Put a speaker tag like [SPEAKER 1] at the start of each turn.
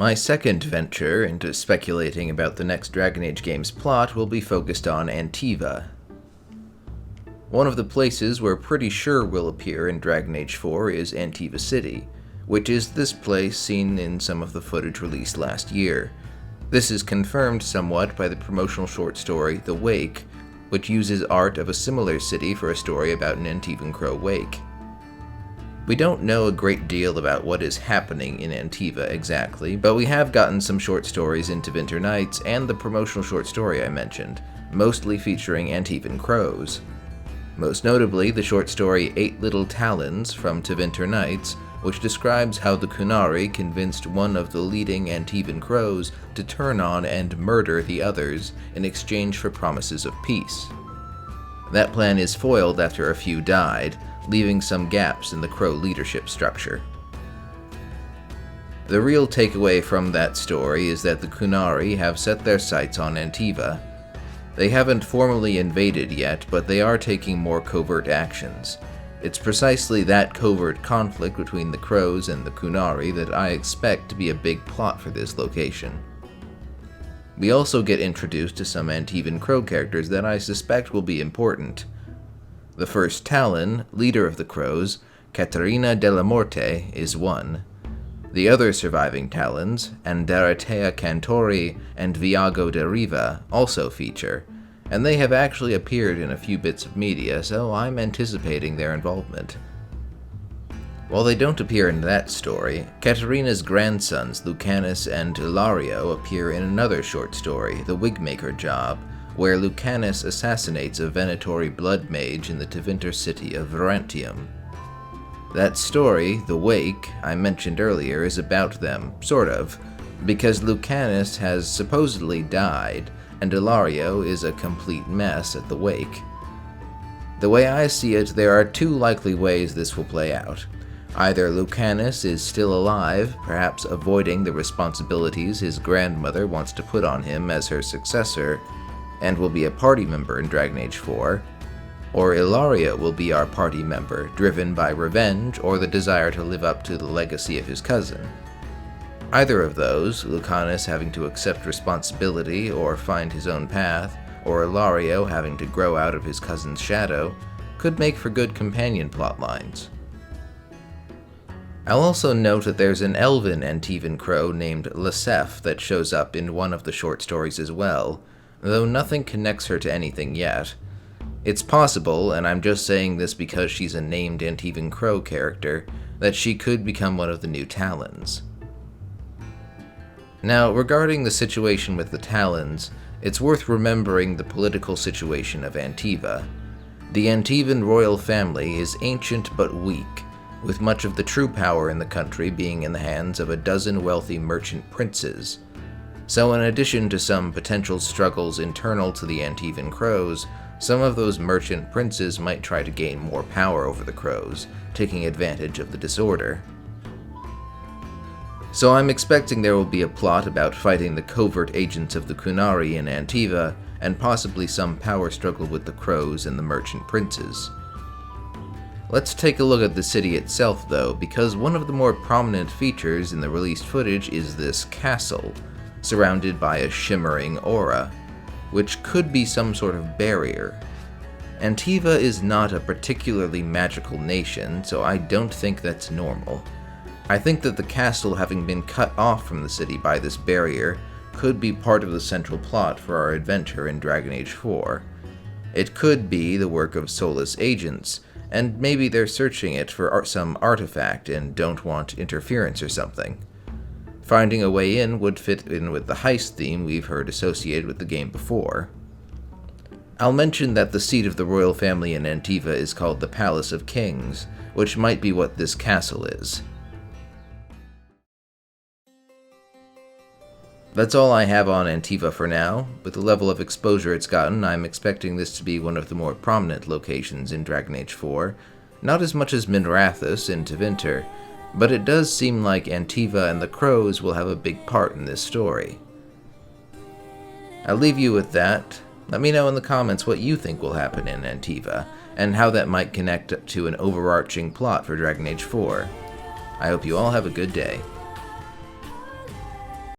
[SPEAKER 1] My second venture into speculating about the next Dragon Age game's plot will be focused on Antiva. One of the places we're pretty sure will appear in Dragon Age 4 is Antiva City, which is this place seen in some of the footage released last year. This is confirmed somewhat by the promotional short story The Wake, which uses art of a similar city for a story about an Antivan Crow wake. We don't know a great deal about what is happening in Antiva exactly, but we have gotten some short stories in Tevinter Nights and the promotional short story I mentioned, mostly featuring Antivan Crows. Most notably, the short story 8 Little Talons from Tevinter Nights, which describes how the Qunari convinced one of the leading Antivan Crows to turn on and murder the others in exchange for promises of peace. That plan is foiled after a few died, leaving some gaps in the Crow leadership structure. The real takeaway from that story is that the Qunari have set their sights on Antiva. They haven't formally invaded yet, but they are taking more covert actions. It's precisely that covert conflict between the Crows and the Qunari that I expect to be a big plot for this location. We also get introduced to some Antivan Crow characters that I suspect will be important. The first Talon, leader of the Crows, Caterina della Morte, is one. The other surviving Talons, Andaratea Cantori and Viago de Riva, also feature, and they have actually appeared in a few bits of media, so I'm anticipating their involvement. While they don't appear in that story, Caterina's grandsons Lucanus and Ilario appear in another short story, The Wigmaker Job, where Lucanus assassinates a Venatori blood mage in the Tevinter city of Verantium. That story, The Wake, I mentioned earlier, is about them, sort of, because Lucanus has supposedly died, and Ilario is a complete mess at the wake. The way I see it, there are two likely ways this will play out. Either Lucanus is still alive, perhaps avoiding the responsibilities his grandmother wants to put on him as her successor, and will be a party member in Dragon Age 4, or Ilario will be our party member, driven by revenge or the desire to live up to the legacy of his cousin. Either of those, Lucanus having to accept responsibility or find his own path, or Ilario having to grow out of his cousin's shadow, could make for good companion plotlines. I'll also note that there's an elven Antivan Crow named Lasef that shows up in one of the short stories as well, though nothing connects her to anything yet. It's possible, and I'm just saying this because she's a named Antivan Crow character, that she could become one of the new Talons. Now, regarding the situation with the Talons, it's worth remembering the political situation of Antiva. The Antivan royal family is ancient but weak, with much of the true power in the country being in the hands of a dozen wealthy merchant princes. So in addition to some potential struggles internal to the Antivan Crows, some of those merchant princes might try to gain more power over the Crows, taking advantage of the disorder. So I'm expecting there will be a plot about fighting the covert agents of the Qunari in Antiva, and possibly some power struggle with the Crows and the merchant princes. Let's take a look at the city itself though, because one of the more prominent features in the released footage is this castle, surrounded by a shimmering aura, which could be some sort of barrier. Antiva is not a particularly magical nation, so I don't think that's normal. I think that the castle having been cut off from the city by this barrier could be part of the central plot for our adventure in Dragon Age 4. It could be the work of Solus agents, and maybe they're searching it for some artifact and don't want interference or something. Finding a way in would fit in with the heist theme we've heard associated with the game before. I'll mention that the seat of the royal family in Antiva is called the Palace of Kings, which might be what this castle is. That's all I have on Antiva for now. With the level of exposure it's gotten, I'm expecting this to be one of the more prominent locations in Dragon Age 4, not as much as Minrathous in Tevinter, but it does seem like Antiva and the Crows will have a big part in this story. I'll leave you with that. Let me know in the comments what you think will happen in Antiva, and how that might connect to an overarching plot for Dragon Age 4. I hope you all have a good day.